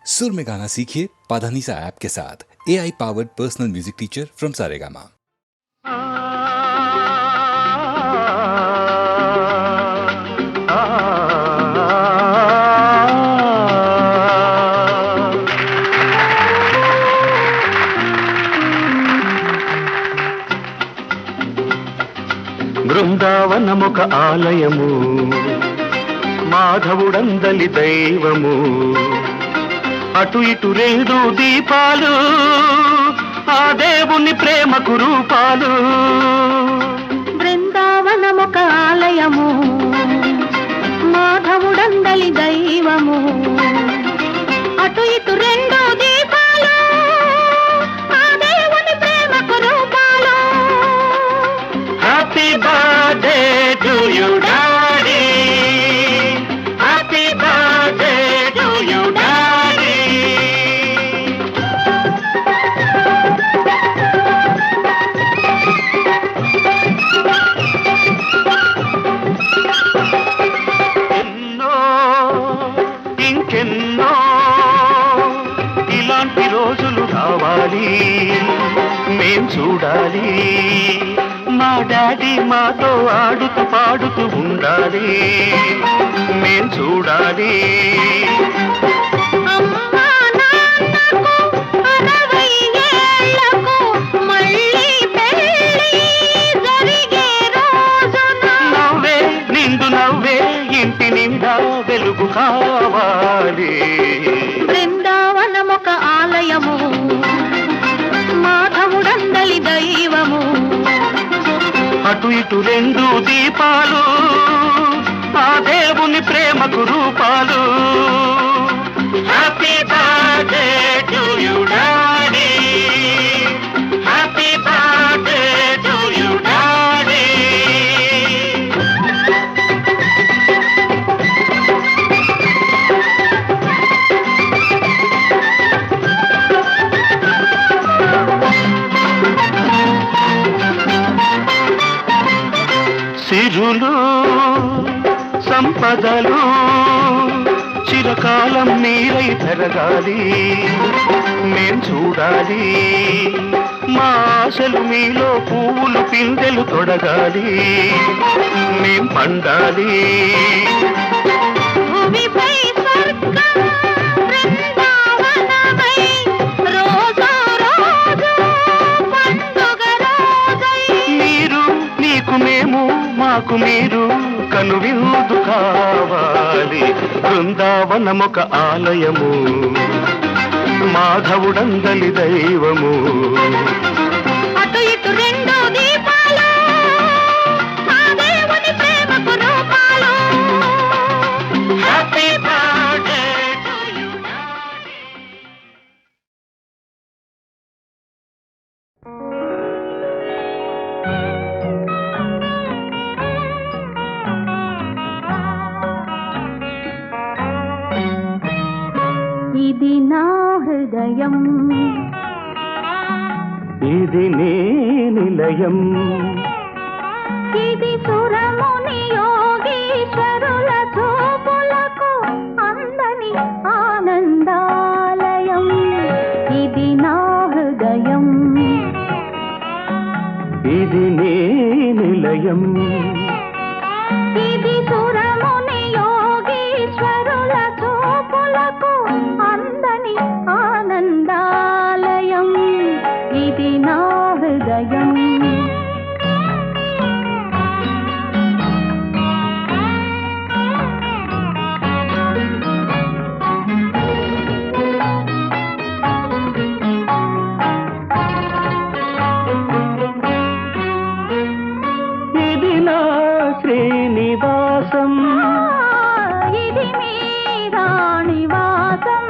सुर में गाना सीखिए पाधानीसा ऐप के साथ। AI powered personal music teacher from Saregama. బృందావనముక ఆలయము మాధవుడందలి దైవము అటు ఇటు రెండు దీపాలు ఆ దేవుని ప్రేమకు రూపాలు. బృందావనముక ఆలయము మాధవుడందలి దైవము అటు ఇటు రెండు దీపాలు ఆ దేవుని ప్రేమకు రూపాలు. Happy birthday to you daddy, happy birthday to you daddy. ఎన్నో ఇంకెన్నో ఇలాంటి రోజులు రావాలి, మేం చూడాలి. మా డాడీ మాతో ఆడుతూ పాడుతూ ఉండాలి, మేం చూడాలి. అమ్మా నాన్నకు 60 ఏళ్లకు మళ్ళీ పెళ్లి జరిగే రోజున నవ్వే నిండు నవ్వే ఇంటి నిండా వెలుగు కావాలి. బృందావనముక ఆలయము మాధవుడందలి దైవము అటు ఇటు రెండు దీపాలు ఆ దేవుని ప్రేమకు రూపాలు. Happy birthday to you daddy, happy birthday to you daddy. సిరులు సంపదలు చిరకాలం మీరై పెరగాలి, మేం చూడాలి. మా ఆశలు మీలో పువ్వులు పిందెలు తొడగాలి, మేం పండాలి. భూమిపై స్వర్గం బృందావనమై రోజు రోజు పండుగ రోజై మీరు నీకు మేము మాకు మీరు కనువిందు కావాలి. బృందావనముక ఆలయము మాధవుడందలి దైవము అటు ఇటు రెండు దీపాలు ఆ దేవుని ప్రేమకు రూపాలు. Happy birthday to you. ఇది నా హృదయం, ఇది నీ నిలయం, ఇది సురముని యోగీశ్వరుల చూపులకు అందని ఆనందాలయం. ఇది నా హృదయం, ఇది నీ నిలయం, ఇది సురముని యోగీశ్వరుల చూపులకు అందని ఆనందాలయం. ఇది నా హృదయం. ఇది నా శ్రీనివాసం, ఇది మీ రాణివాసం,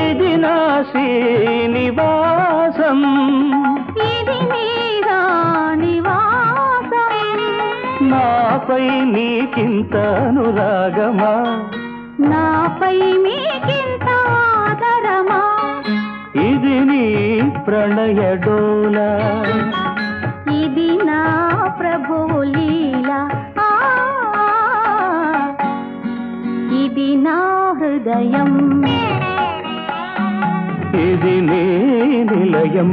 ఇది నా శ్రీనివాసం. ఇది మీ రాణివాసం. నాపై నీకింత అనురాగమా, నాపై మీకింత ఆదరమా, ఇది నీ ప్రణయ డోల, ఇది నా ప్రభువు లీల. ఇది నా హృదయం. ఇది నీ నిలయం.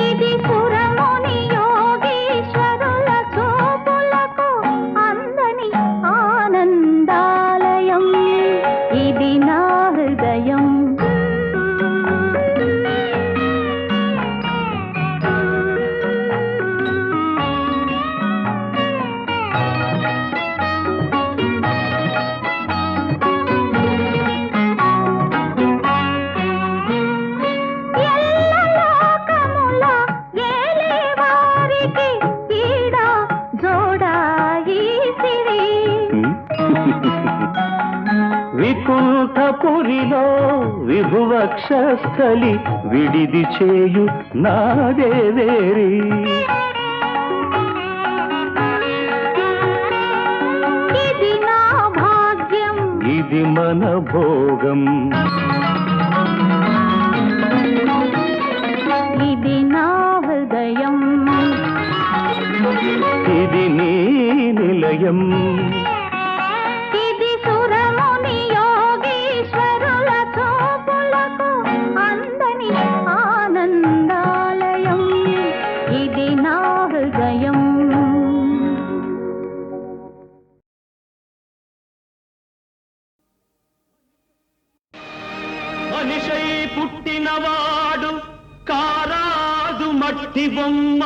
ఇది సురముని యోగీశ్వరుల చూపులకు అందని ఆనందాలయం. ఇది నా హృదయం. వికుంఠపురిలో విభువక్షస్థలి విడిది చేయు నాదేవేరి. ఇది నా భాగ్యం. ఇది మన భోగం. ఇది నా హృదయం. ఇది నీ నిలయం. ఇది సురముని యోగీశ్వరుల చూపులకు అందని ఆనందాలయం. ఇది నా హృదయం. మనిషై పుట్టినవాడు కారాదు మట్టి బొమ్మ.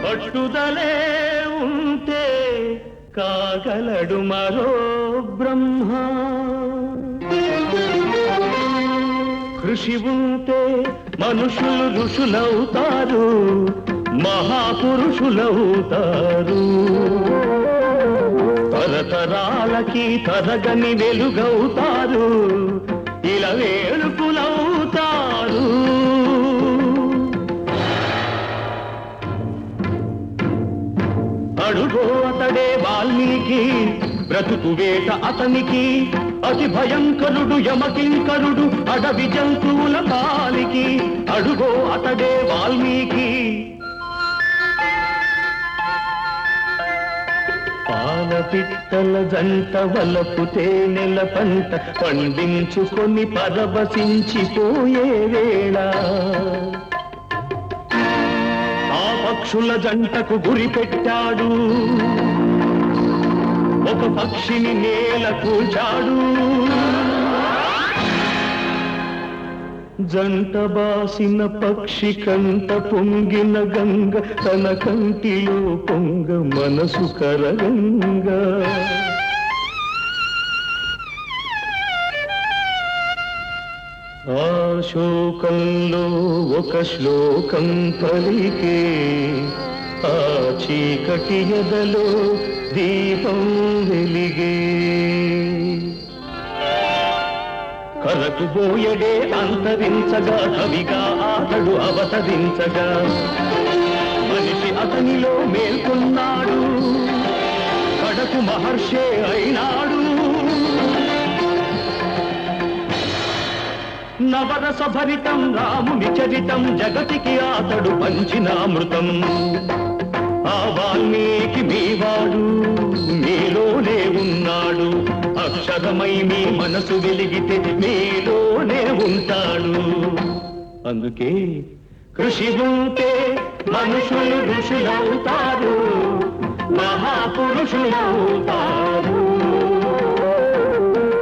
పట్టుదలే ఉంటే కాగలడు మరో బ్రహ్మ. కృషి ఉంటే మనుషులు ఋషులవుతారు, మహాపురుషులవుతారు. తరతరాలకి తరగని వెలుగవుతారు, ఇలా వేడుకులవుతారు. అడుగో అతడే వాల్మీకి, బ్రతుకు వేట అతనికి. అతి భయంకరుడు యమకింకరుడు అడవి జంతువుల పాలికి. అడుగో అతడే వాల్మీకి. పాలపిట్టల జంట వలపు తేనెల పంట పండించుకొని పరవశించిపోయే వేళ. ఆ పక్షుల జంటకు గురి పెట్టాడు, ఒక పక్షిని నేల కూల్చాడు. జంట బాసిన పక్షి కంట పొంగిన గంగ తన కంటిలో పొంగ మనసు కరగంగా. ఆ శోకంలో ఒక శ్లోకం పలికే, ఆ చీకటి ఎదలో దీపం వెలిగే. కరకు బోయడే అంతరించగా, కవిగా అతడు అవతరించగా. మనిషి అతనిలో మేల్కొన్నాడు, కడకు మహర్షే అయినాడు. నవరస భరితం రాముని చరితం, జగతికి అతడు పంచినామృతం. ఆ వాల్మీకి మీవాడు, మీలోనే ఉన్నాడు. అక్షరమై మీ మనసు వెలిగితే మీలోనే ఉంటాడు. అందుకే కృషి ఉంటే మనుషులు ఋషులవుతారు, మహాపురుషులవుతారు.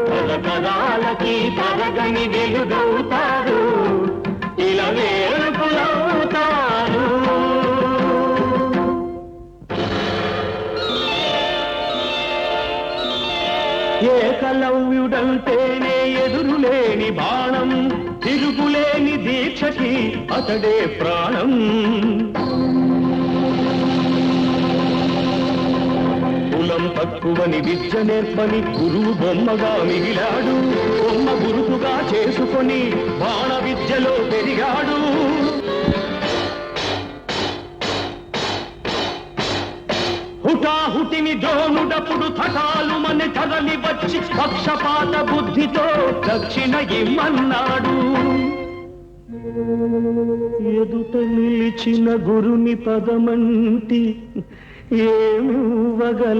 తరతరాలకి తరగని వెలుగవుతారు, ఇలా వేడుకులవుతారు. ఏకలవ్యుడంటేనే ఎదురులేని బాణం, తిరుగులేని దీక్షకి అతడే ప్రాణం. కులం తక్కువని విద్య నేర్పని గురువు బొమ్మగా మిగిలాడు. బొమ్మ గురుతుగా చేసుకొని బాణ విద్యలో పెరిగాడు. హుటాహుటిని ద్రోణుడప్పుడు థటాలు మన తరలి వచ్చి పక్షపాత బుద్ధితో దక్షిణ ఇమ్మన్నాడు. ఎదుట నిలిచిన గురుని పదమంటి ఏమివ్వగలవాడననే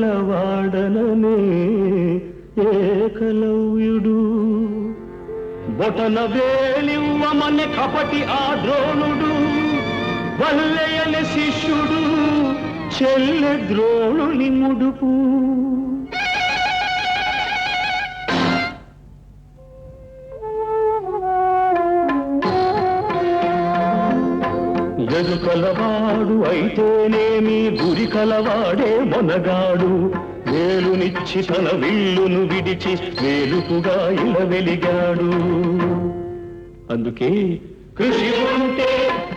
ఏకలవ్యుడు బొటన వేలివ్వమని కపటి ఆ ద్రోణుడు, వల్లయని శిష్యుడు చెల్లె ద్రోణుని ముడుపు. ఎరుకలవాడు అయితేనేమి గురి కలవాడే మొనగాడు, వేలునిచ్చి తన విల్లును విడిచి వేలుకుగా ఇలా వెలిగాడు. అందుకే కృషి ఉంటే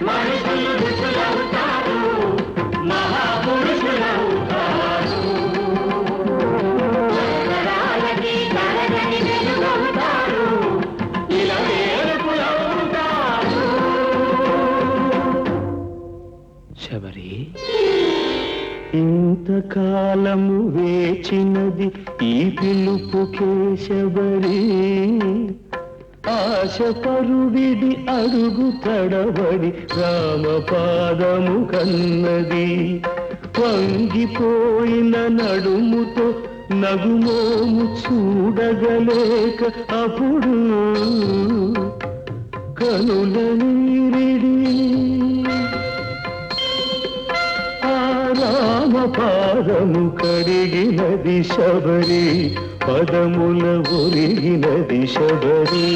మనుషులు ఋషులవుతారు, మహాపురుషులవుతారు. ఇలా వేలుకులవుతారు. శబరి, ఇంతకాలము వేచినది ఈ పిలుపుకే శబరి. ఆశ పరువిడి అడుగు తడబడి రామపాదము కన్నది. వంగిపోయిన నడుముతో నగుమోము చూడగలేక అప్పుడు కనుల నీరిడి రామపాదము కడిగినది శబరి, పదముల ఒరిగినది శబరి.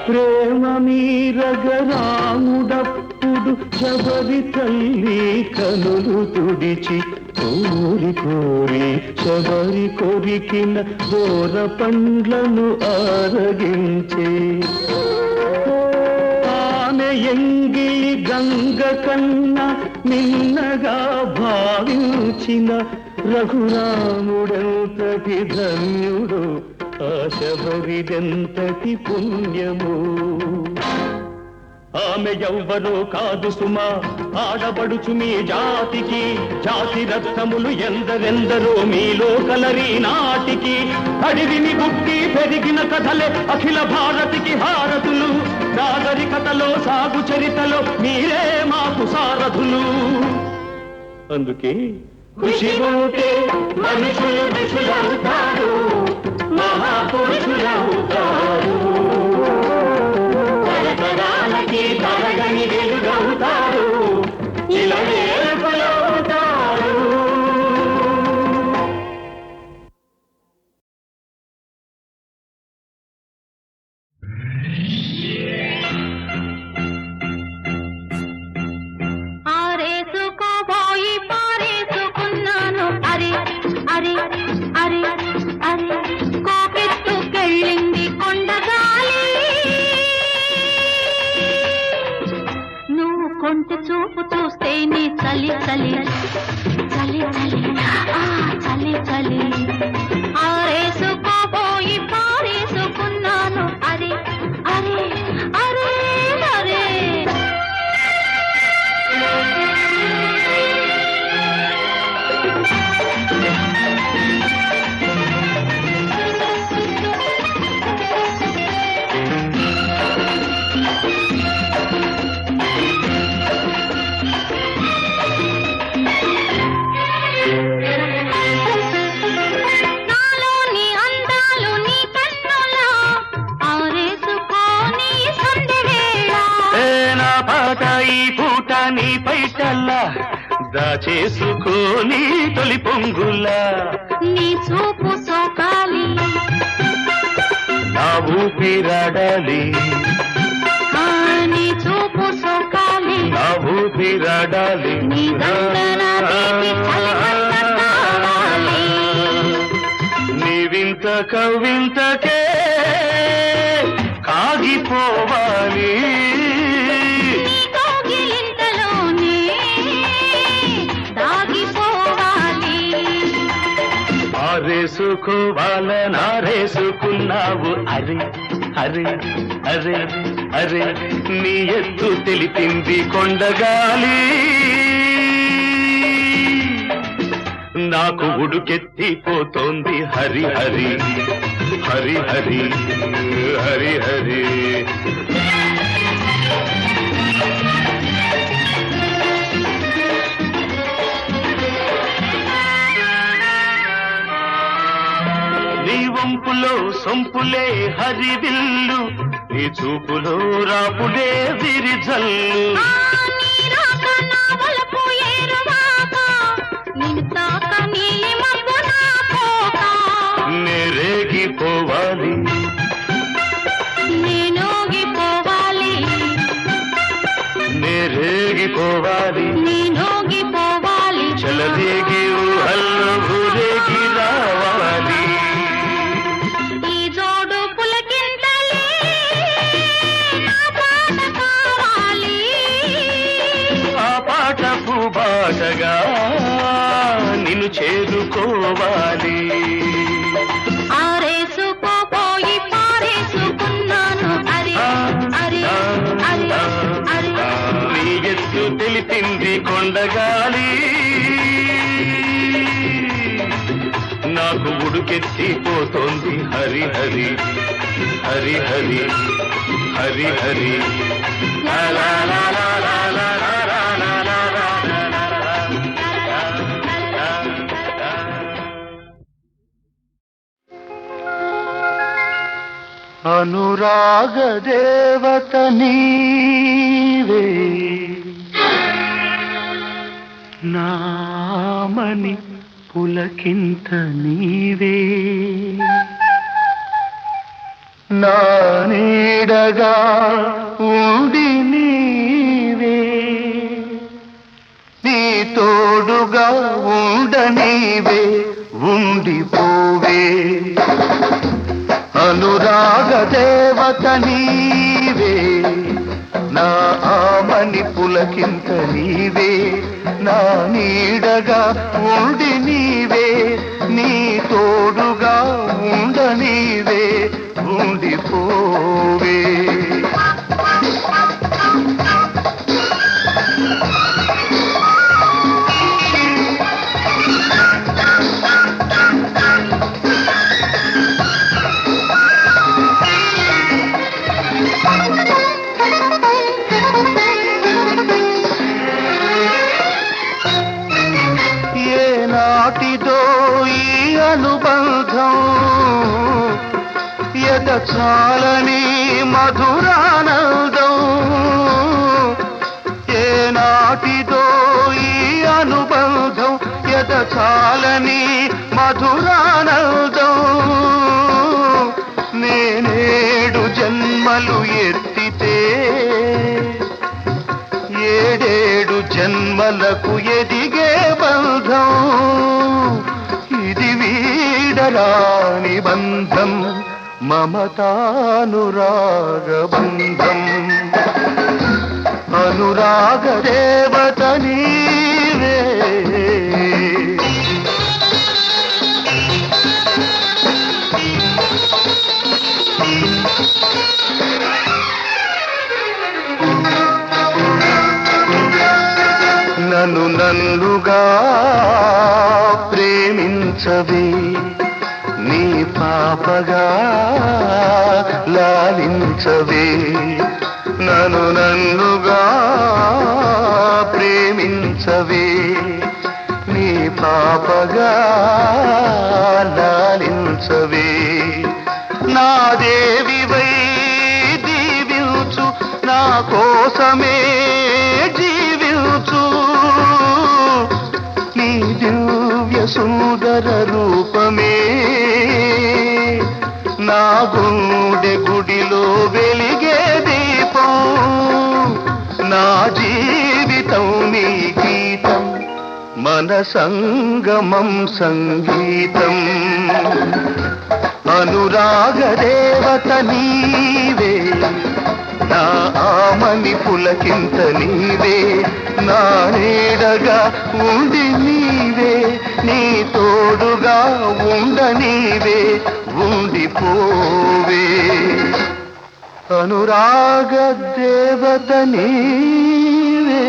ప్రేమ మీరగ రాముడప్పుడు శబరి తల్లి కనులు తుడిచి కోరి కోరి శబరి కొరికిన దూర పండ్లను ఆరగించే. ఎంగి గంగ కన్నా నిన్నగా భావించిన రఘురాముడెంతటి ధన్యుడు, ఆ శబరిదెంతటి పుణ్యము. ఆమె ఎవ్వరో కాదు సుమా, ఆడబడుచు మీ జాతికి. జాతి రత్నములు ఎందరెందరో మీలో కలరి నాటికి. అడివిని గుట్టి పెరిగిన కథలే అఖిల భారతికి హారతులు. నాగరికతలో సాగు చరితలో మీరే మాకు సారథులు. అందుకే కృషి ఉంటే మనుషులు ఋషులవుతారు, మహాపురుషులవుతారు. తరతరాలకి తరగని వెలుగవుతారు, ఇలా వేడుకలవుతారు. ఆరేసుకోబోయి పారేసుకున్నాను, అరే అరే అరే అరే కోకెత్తుకెళ్ళింది కొండగాలి. నువ్వు కొంచె చూపు చూస్తే నీ చలి చలి చలి చలి చలి చలి. ఆరేసుకోబోయి పారేసుకున్నాను, అరే అరే అరే అరే. నీ పైటల్లా దాచేసుకోని తొలి పొంగులా. నీ చూపు సోకాలి, నా ఊపిరాడాలి. నీ చూపు సోకాలి, నా ఊపిరాడాలి. నీ దండన తీపి చలిమంట కావాలి. నీ వింత కవింతకే కాగిపోవాలి. ఆరేసుకోవాలనారేసుకున్నావు, అరే అరే అరే అరే. నీ ఎత్తు తెలిపింది కొండగాలి, నాకు ఉడుకెత్తిపోతోంది హరి హరి హరి హరి హరి హరి. నీ వంపులో సొంపులే హరివిల్లు, నీ చూపులో రాపులే విరిజల్లు. నీరాక నా వలపు ఏరువాక, నిన్ను తాక నీలి మబ్బు నా కోక. నేరేగిపోవాలి, నేనోగిపోవాలి, నేరేగిపోవాలి, నేనోగిపోవాలి. చలదేగి ఊహల్లో ఊరేగి రావాలి. ఈ జోడు పులకింతలే నా పాట కావాలి. ఆ పాట పూబాటగా నిన్ను చేరుకోవాలి. ఆరేసుకోపోయి పారేసుకున్నాను. అరే అరే అరే అరే. నీ ఎత్తు తెలిపింది కొండగాలి, నాకు ఉడుకెత్తిపోతోంది హరి హరి హరి హరి హరి హరి. లా లా లా లా లా లా లా లా లా లా లా లా లా. అనురాగ దేవత నీవే, నామని పులకింత నీవే, నా నీడగా ఉండి నీవే, నీ తోడుగా ఉండనీవే, ఉండిపోవే. అనురాగ దేవత నీవే, నా ఆమని పులకింత నీవే, నా నీడగా ఉండి నీవే, నీ తోడుగా ఉండనీవే, ఉండిపోవే. ఏనాటిదో ఈ అనుబంధం, ఎదచాలని మధురానందం. ఏనాటిదో ఈ అనుబంధం, ఎదచాలని మధురానందం. నేనేడు జన్మలు ఎత్తితే ఏడేడు జన్మలకు ఎదిగే బంధం, ఇది వీడరాని బంధం, మమతానురాగ బంధం. అనురాగ దేవత నీవే, నన్ను నన్నుగా ప్రేమించవే, నీ పాపగా లాలించవే. నన్ను నన్నుగా ప్రేమించవే, నీ పాపగా లాలించవే. నా దేవివై దీవించు, నా కోసమే జీవించు, నీ దివ్య సుందర రూపమే నా గుండె గుడిలో వెలిగే దీపం. నా జీవితం నీ గీతం, మన సంగమం సంగీతం. అనురాగ దేవత నీవే, నా ఆమని పులకింత నీవే, నా నీడగా ఉండి నీవే, నీ తోడుగా ఉండనీవే, ఉండిపోవే. అనురాగ దేవత నీవే.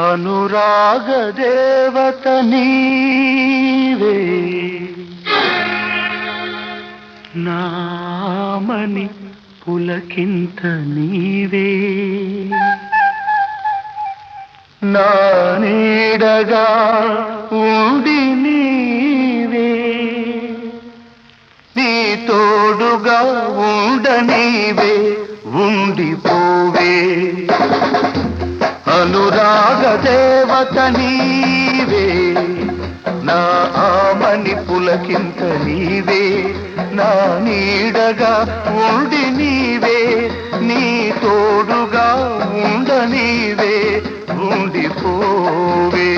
అనురాగ దేవత నీవే, నామని పులకింత నీవే, నా నీడగా ఉండి నీవే నీ తోడుగా ఉండనీవే ఉండిపోవే అనురాగ దేవత నీవే నా ఆమని పులకింత నీవే నా నీడగా ఉండి నీవే నీ తోడుగా ఉండనీవే ఉండిపోవే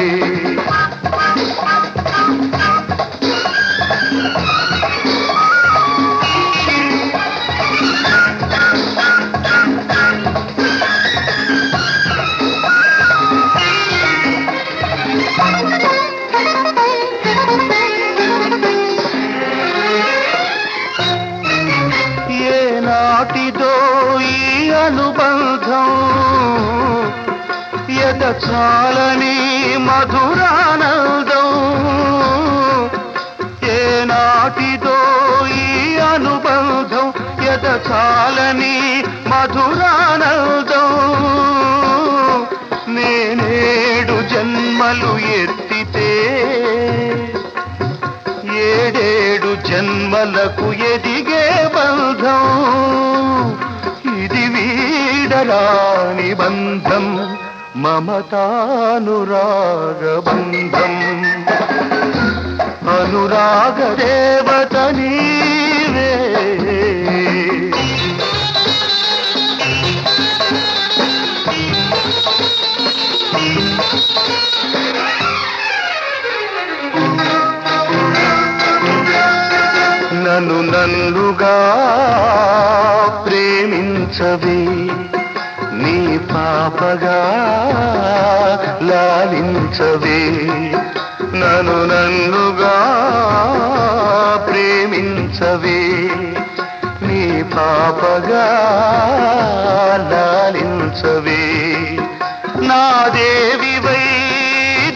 ఏనాటిదో ఈ అనుబంధం చాలని మధురానందం ఏనాటిదో ఈ అనుబంధం చాలని మధురానందం నేనేడు జన్మలు ఎత్తితే ఏడేడు జన్మలకు ఎదిగే బంధం ఇది వీడరాని బంధం మమతానురాగ బంధం అనురాగ దేవత నీవే నన్ను నన్నుగా ప్రేమించవే నీ పాపగా లాలించవే నన్ను నన్నుగా ప్రేమించవే నీ పాపగా లాలించవే నా దేవివై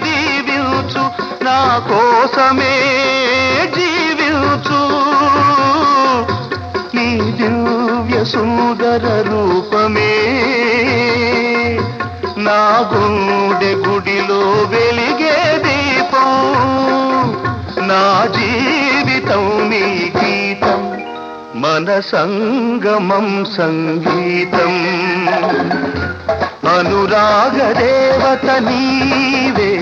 దీవించు నా కోసమే జీవించు నీ దివ్య సుందర రూపమే నా గుండె గుడిలో వెలిగే దీపం నా జీవితం నీ గీతం మన సంగమం సంగీతం అనురాగ దేవత నీవే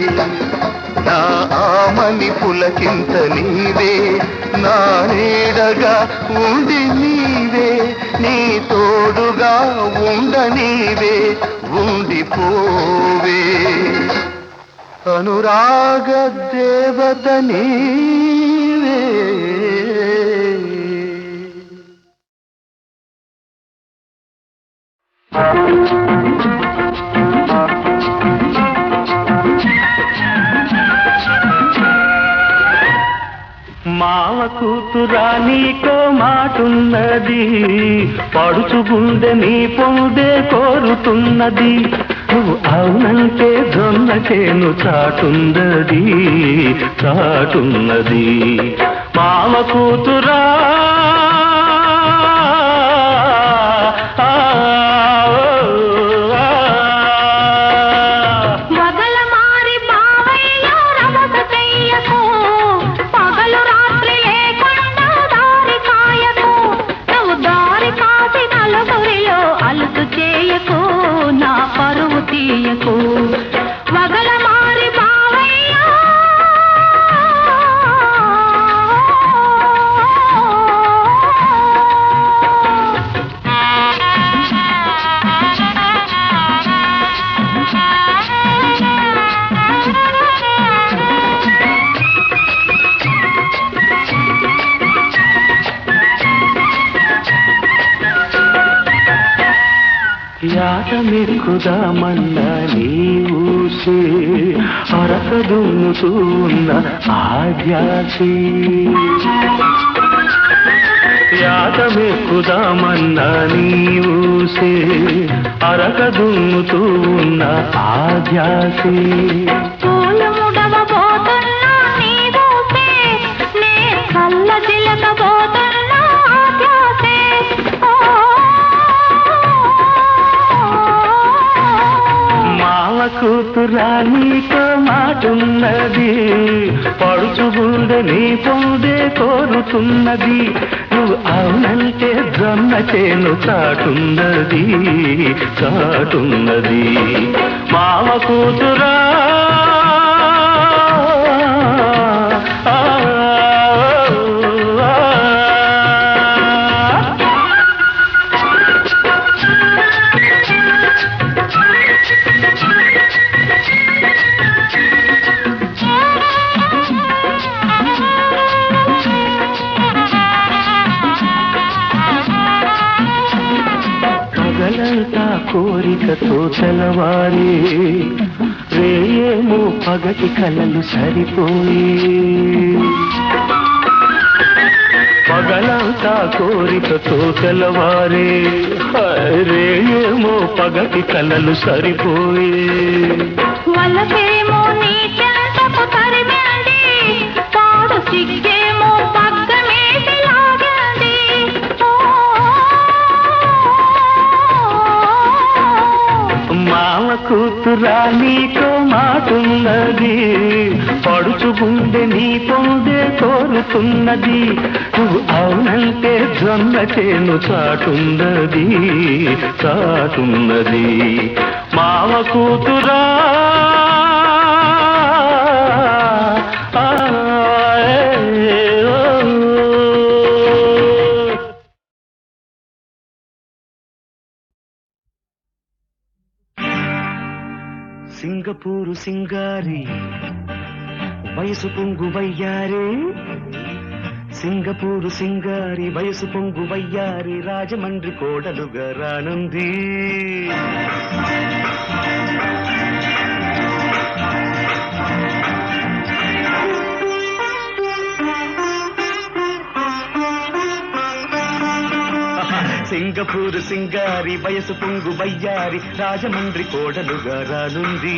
నా ఆమని పులకింత నీవే నా నీడగా ఉండి నీవే నీ తోడుగా ఉండ నీవే ఉండిపోవే అనురాగ దేవత నీవే మావ కూతురా నీకో మాటున్నది పడుచు గుండె నీ పొందే కోరుతున్నది నువ్వు అవునంటే జొన్న చేను చాటున్నది చాటున్నది మావ కూతురా యాటమెక్కుదామన్నా నీవుసే అరక దున్నుతూ ఉన్న ఆద్యాసి యాటమెక్కుదామన్నా నీవుసే అరక దున్నుతూ ఉన్న ఆద్యాసి కూతురా నీకో మాటున్నది, పడుచుగుండె నీ పొందే కోరుతున్నది. నువ్వు అవునంటే జొన్న చేను చాటున్నది చాటున్నది. మామ కూతురా పగలంతా కోరికతో తెలవారి, రేయేమో పగటి కలలు సరిపోయి. పగలంతా కోరికతో తెలవారి, రేయేమో పగటి కలలు సరిపోయి. వలసేమో నీ చెంతకు తరిమింది, పాడు సిగ్గేమో పగ్గమేసి లాగింది. మామ కూతురా నీకో మాటున్నది, పడుచుగుండె నీ పొందే కోరుతున్నది. నువ్వు అవునంటే జొన్న చేను చాటున్నది చాటున్నది. మామ కూతురా సింగపూరు సింగారి వయసు పొంగు వయ్యారే, సింగపూరు సింగారి వయసు పొంగు వయ్యారి, రాజమండ్రి కోడలుగా రానుంది. సింగపూరు సింగారి వయసు పొంగు వయ్యారి, రాజమండ్రి కోడలుగా రానుంది.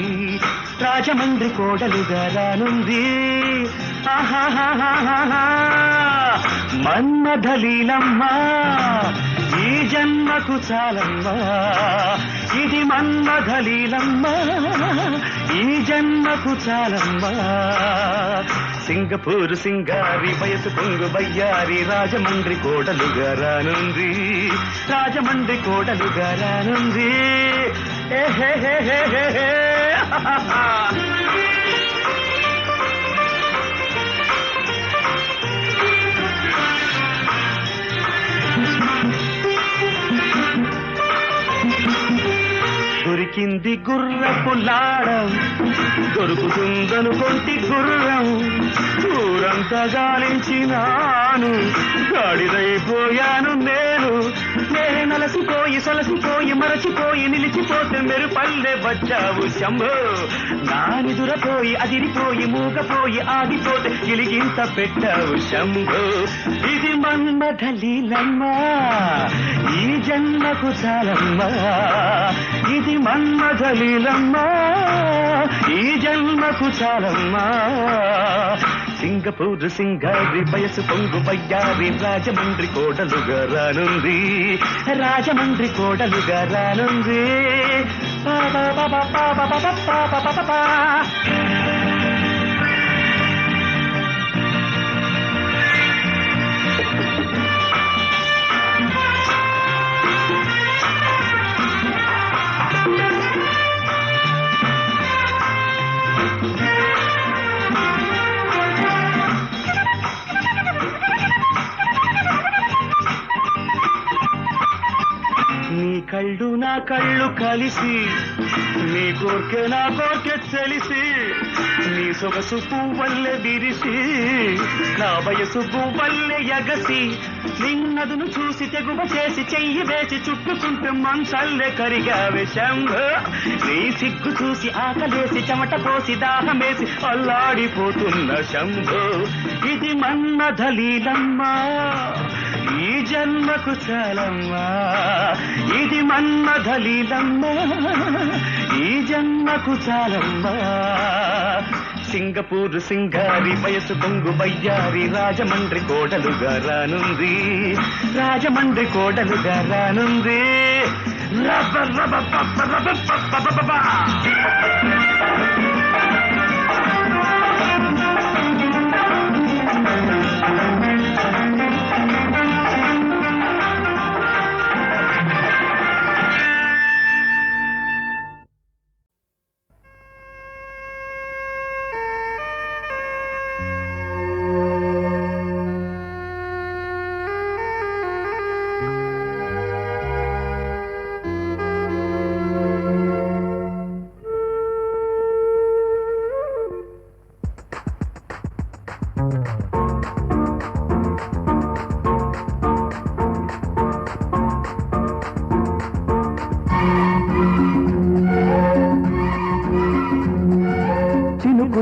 రాజమండ్రి కోడలుగా రానుంది. మన్మథలీలమ్మా ఈ జన్మకు చాలమ్మా, ఇది మన్మథలీలమ్మా ఈ జన్మకు చాలమ్మా. సింగపూరు సింగారి వయసు పొంగు వయ్యారి, రాజమండ్రి కోడలుగా రానుంది. రాజమండ్రి కోడలుగా రానుంది. దొరికింది గుర్రపు లాడం, దొరుకుతుందను కొంటి గుర్రం, ఊరంతా గాలించినాను, గాడిదైపోయాను నేను. నేనే నలసిపోయి సొలసిపోయి మరచిపోయి నిలిచిపోతే మెరుపల్లె వచ్చావు శంభో. నానిదురపోయి అదిరిపోయి మూగపోయి ఆగిపోతే గిలిగింత పెట్టావు శంభో. ఇది మన్మథలీలమ్మా ఈ జన్మకు చాలమ్మా, ఇది మన్మథలీలమ్మా ఈ జన్మకు చాలమ్మా. సింగపూరు సింగారి వయసు పొంగు వయ్యారి, రాజమండ్రి కోడలుగా రానుంది. రాజమండ్రి కోడలుగా రానుంది. నీ కళ్ళు నా కళ్ళు కలిసి, నీ కోర్కె నా కోర్కె తెలిసి, నీ సొగసు పువ్వల్లె విరిసి, నా వయసు పువ్వల్లె ఎగసి, నిన్నదును చూసి తెగువ చేసి చెయ్యి వేసి చుట్టుకుంటే మంచల్లె కరిగావే శంభో. నీ సిగ్గు చూసి ఆకలేసి చెమట పోసి దాహమేసి అల్లాడిపోతున్న శంభో. ఇది మన్మథలీలమ్మా ఈ జన్మకు చాలమ్మా, ఇది మన్మథలీలమ్మా ఈ జన్మకు చాలమ్మా. సింగపూరు సింగారి వయసు పొంగు వయ్యారి, రాజమండ్రి కోడలుగా రానుంది. రాజమండ్రి కోడలుగా రానుంది. రబ రబ పప్ప రబ పప్ప.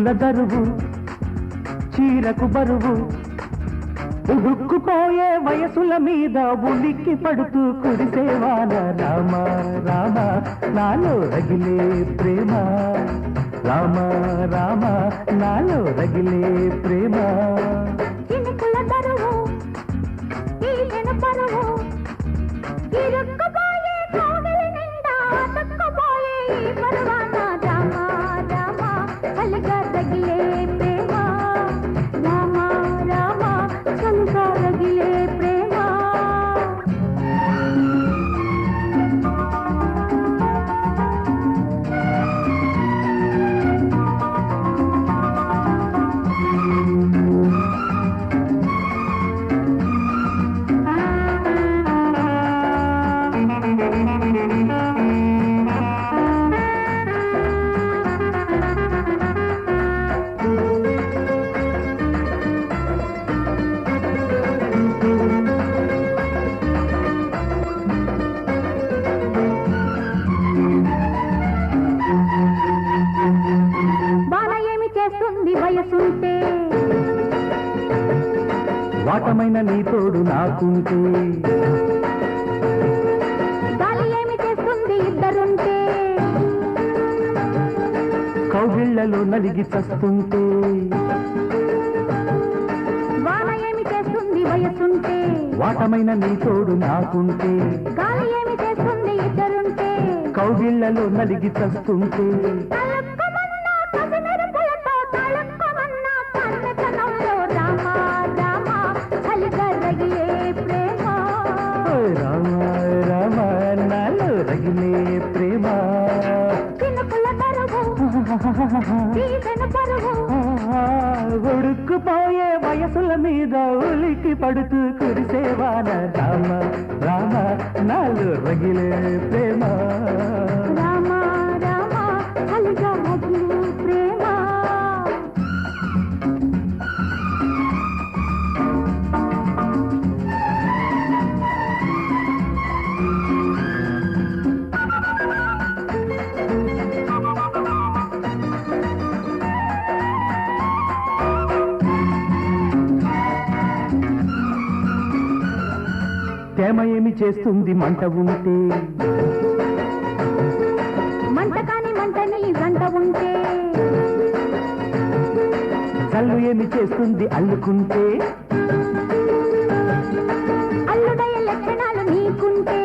చినుకుల దరువు చీరకు బరువు ఉడుక్కుపోయే వయసుల మీద ఉలిక్కి పడుతూ కురిసేవాన రామ రామ నాలో రగిలే ప్రేమ రామ రామ నాలో రగిలే ప్రేమ చినుకుల దరువు ఈలెను పరువు ఇరుక్కుపోయే కోవెల నిండా తక్కుపోయే ఈ పరువాన రామ రామ చలిగా రగిలే ప్రేమ రామ రామ చలిగా రగిలే ప్రేమ వయసుంటే వాటమైన నీ తోడు నాకుంటే గాలి ఏమి చేస్తుంది ఇద్దరుంటే కౌగిళ్లలో నలిగి చస్తుంటే వాన ఏమి చేస్తుంది వయసుంటే వాటమైన నీ తోడు నాకుంటే గాలి ఏమి చేస్తుంది ఇద్దరుంటే కౌగిళ్లలో నలిగి చస్తుంటే ఉడుక్కుపోయే వయసుల మీద ఉలికి పడుతూ కురిసేవాన రామ రామ నాలో రగిలే ప్రేమ రామ రామ చలిగా రగిలే ప్రేమ తేమ ఏమి చేస్తుంది మంట ఉంటే మంట కాని మంటని గంట ఉంటే కళ్ళు ఏమి చేస్తుంది అల్లుకుంటే అల్లుడయ్య లక్షణాలు నీకుంటే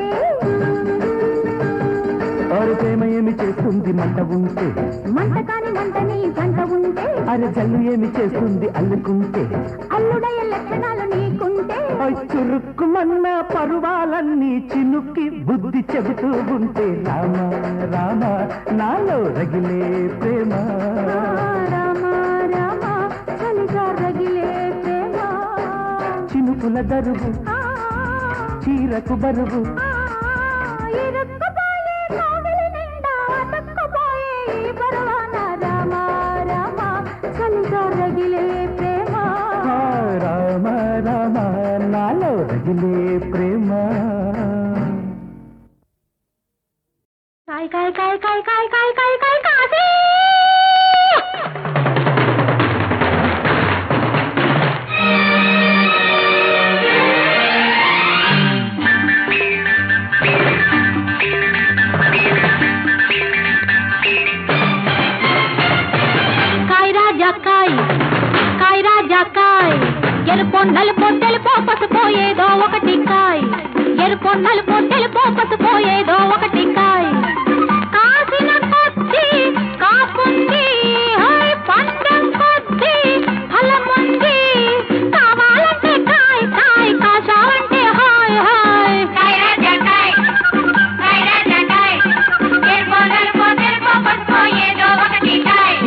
అరే తేమ ఏమి చేస్తుంది మంట ఉంటే మంట కాని మంటని గంట ఉంటే అరే జల్లు ఏమి చేస్తుంది అల్లుకుంటే అల్లుడయ్య లక్షణాలు నీకుంటే చురుక్కుమన్న పరువాలన్నీ చినుక్కి బుద్ధి చెబుతూ ఉంటే రామ రామ నాలో రగిలే ప్రేమ రామ రామ చలిగా రగిలే ప్రేమ చినుకుల దరువు చీరకు బరువు ఇరుక్కుపోయే కోవెల నిండా తక్కుపోయే ఈ పరువాన రామ రామ చలిగా రగిలే ప్రేమ రామ రామ నాలో రగిలే ప్రేమ కాయ్ కాయ్ కాయ్ కాయ్ కాయ్ కాయ్ కాయ్ కాయ్ కాసే ఎరుపో నలుపో తెలుపో పసుపో ఏదో ఒకటి కాయ్ ఎరుపో నలుపో తెలుపో పసుపో ఏదో ఒకటి కాయ్ కాసిన కొద్ది కాపుంది హాయ్ పండం కొద్ది ఫలముంది కావాలంటే కాయ్ కాయ్ కాశావంటే హాయ్ హాయ్ కాయ్ రాజా కాయ్ ఎరుపో నలుపో తెలుపో పసుపో ఏదో ఒకటి కాయ్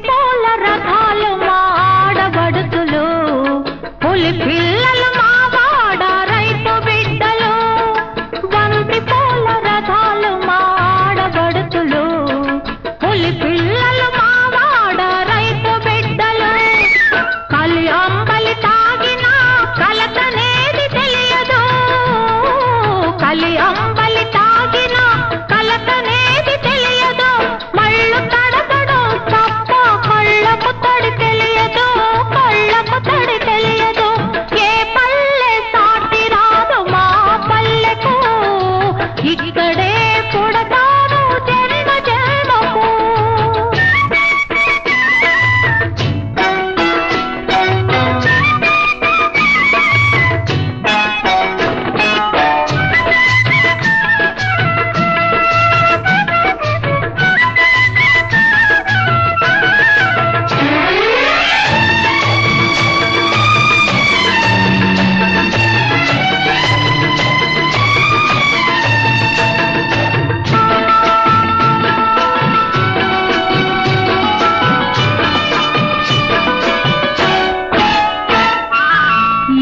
పూల రథాలు మా ఆడబడుతులు, పులి పిల్లలు మా వాడ రైతు బిడ్డలు. బంతి పూల రథాలు మా ఆడబడుతులు, పులి పిల్లలు మా వాడ రైతు బిడ్డలు. కలి అంబలి తాగిన కలతనేది తెలియదు, కలి అంబలి తాగిన కలతనేది తెలియదు. మళ్ళు తడబడు తప్ప కళ్ళకు తడి తెలియదు, కళ్ళకు తడి తెలియదు. ఏ పల్లె సాటి రాదు మా పల్లెకు, ఇక్కడే పుడతాను జన్మ జన్మకు.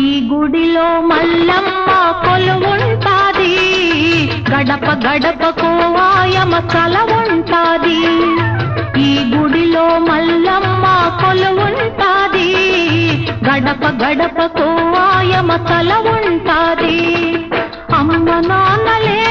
ఈ గుడిలో మల్లమ్మ కొలువుంటాది, గడప గడపకు ఆయమ కల ఉంటాది. ఈ గుడిలో మల్లమ్మ కొలువుంటాది, గడప గడపకు ఆయమ కల ఉంటాది. అమ్మ నాన్నలే